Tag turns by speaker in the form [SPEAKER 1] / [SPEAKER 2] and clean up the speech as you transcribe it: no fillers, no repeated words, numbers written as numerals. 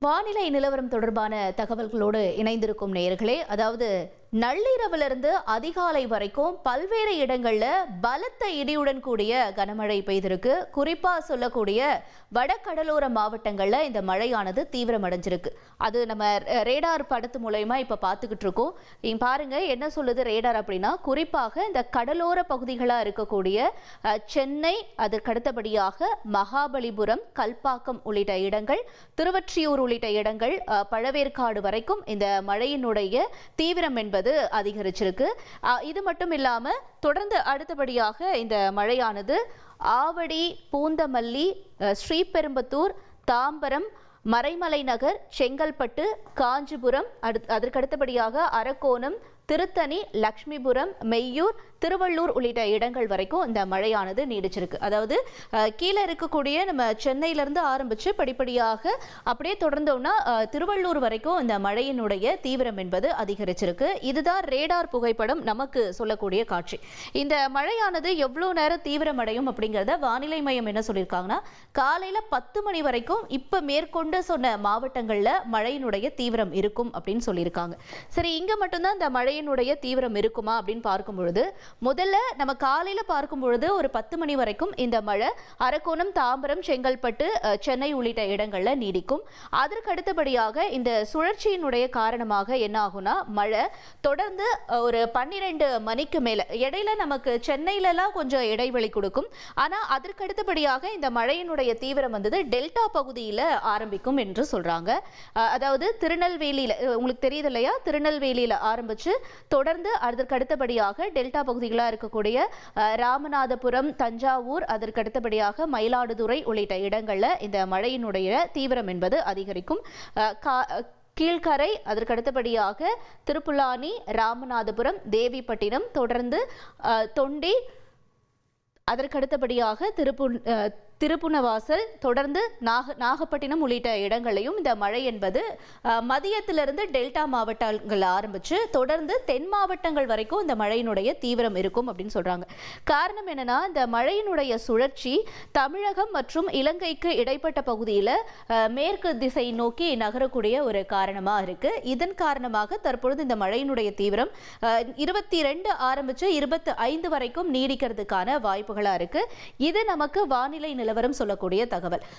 [SPEAKER 1] வானிலை நிலவரம் தொடர்பான தகவல்களோடு இணைந்திருக்கும் நேயர்களே, அதாவது நள்ளிரவிலிருந்து அதிகாலை வரைக்கும் பல்வேறு இடங்கள்ல பலத்த இடியுடன் கூடிய கனமழை பெய்திருக்கு. குறிப்பா சொல்லக்கூடிய வடகடலோர மாவட்டங்கள்ல இந்த மழையானது தீவிரமடைஞ்சிருக்கு. அது நம்ம ரேடார் படத்து மூலயமா இப்ப பார்த்துக்கிட்டு இருக்கோம். இங்க பாருங்க என்ன சொல்லுது ரேடார் அப்படின்னா, குறிப்பாக இந்த கடலோர பகுதிகளா இருக்கக்கூடிய சென்னை, அதற்கு அடுத்தபடியாக மகாபலிபுரம், கல்பாக்கம் உள்ளிட்ட இடங்கள், திருவொற்றியூர் உள்ளிட்ட இடங்கள், பழவேற்காடு வரைக்கும் இந்த மழையினுடைய தீவிரம் என்பது அதிகரிச்சிருக்கு. இது மட்டும் இல்லாம தொடர்ந்து அடுத்தபடியாக இந்த மழையானது ஆவடி, பூந்தமல்லி, ஸ்ரீபெரும்புதூர், தாம்பரம், மறைமலை நகர், செங்கல்பட்டு, காஞ்சிபுரம், அதற்கு அடுத்தபடியாக அரக்கோணம், திருத்தணி, லட்சுமிபுரம், மெய்யூர், திருவள்ளூர் உள்ளிட்ட இடங்கள் வரைக்கும் இந்த மழையானது நீடிச்சிருக்கு. அதாவது கீழே இருக்கக்கூடிய நம்ம சென்னையிலிருந்து ஆரம்பிச்சு படிப்படியாக அப்படியே தொடர்ந்தோம்னா திருவள்ளூர் வரைக்கும் இந்த மழையினுடைய தீவிரம் என்பது அதிகரிச்சிருக்கு. இதுதான் ரேடார் புகைப்படம் நமக்கு சொல்லக்கூடிய காட்சி. இந்த மழையானது எவ்வளவு நேரம் தீவிரமடையும் அப்படிங்கிறத வானிலை மையம் என்ன சொல்லியிருக்காங்கன்னா, காலையில 10 மணி வரைக்கும் இப்ப மேற்கொண்டு சொன்ன மாவட்டங்கள்ல மழையினுடைய தீவிரம் இருக்கும் அப்படின்னு சொல்லியிருக்காங்க. சரி, இங்க மட்டும்தான் இந்த மழையினுடைய தீவிரம் இருக்குமா அப்படின்னு பார்க்கும் பொழுது, முதல்ல நம்ம காலையில பார்க்கும் பொழுது ஒரு 10 மணி வரைக்கும் இந்த மழை அரக்கோணம், தாம்பரம், செங்கல்பட்டு, சென்னை உள்ளிட்ட இடங்கள்ல நீடிக்கும். அதற்கு அடுத்தபடியாக இந்த சுழற்சியினுடைய காரணமாக என்ன ஆகும்னா, மழை தொடர்ந்து ஒரு 12 மணிக்கு மேல இடையில நமக்கு சென்னையிலலாம் கொஞ்சம் இடைவெளி கொடுக்கும். ஆனா அதற்கு அடுத்தபடியாக இந்த மழையினுடைய தீவிரம் வந்தது டெல்டா பகுதியில ஆரம்பிக்கும் என்று சொல்றாங்க. அதாவது திருநெல்வேலியில உங்களுக்கு தெரியுது இல்லையா, திருநெல்வேலியில ஆரம்பிச்சு தொடர்ந்து அதற்கு அடுத்தபடியாக டெல்டா பகுதிகளா இருக்கக்கூடிய ராமநாதபுரம், தஞ்சாவூர், அதற்கு அடுத்தபடியாக மயிலாடுதுறை உள்ளிட்ட இடங்கள்ல இந்த மழையினுடைய தீவிரம் என்பது அதிகரிக்கும். கீழ்கரை, அதற்கு அடுத்தபடியாக திருப்புலானி, ராமநாதபுரம், தேவிப்பட்டினம், தொடர்ந்து தொண்டி, அதற்கு அடுத்தபடியாக திருப்புணவாசல், தொடர்ந்து நாகப்பட்டினம் உள்ளிட்ட இடங்களையும் இந்த மழை என்பது மதியத்திலிருந்து டெல்டா மாவட்டங்கள் ஆரம்பிச்சு தொடர்ந்து தென் மாவட்டங்கள் வரைக்கும் இந்த மழையினுடைய தீவிரம் இருக்கும் அப்படின்னு சொல்றாங்க. காரணம் என்னன்னா, இந்த மழையினுடைய சுழற்சி தமிழகம் மற்றும் இலங்கைக்கு இடைப்பட்ட பகுதியில் மேற்கு திசை நோக்கி நகரக்கூடிய ஒரு காரணமா இருக்கு. இதன் காரணமாக தற்பொழுது இந்த மழையினுடைய தீவிரம் 22 ஆரம்பிச்சு 25 வரைக்கும் நீடிக்கிறதுக்கான வாய்ப்புகளா இருக்கு. இது நமக்கு வானிலை நிலவரம் சொல்லக்கூடிய தகவல்.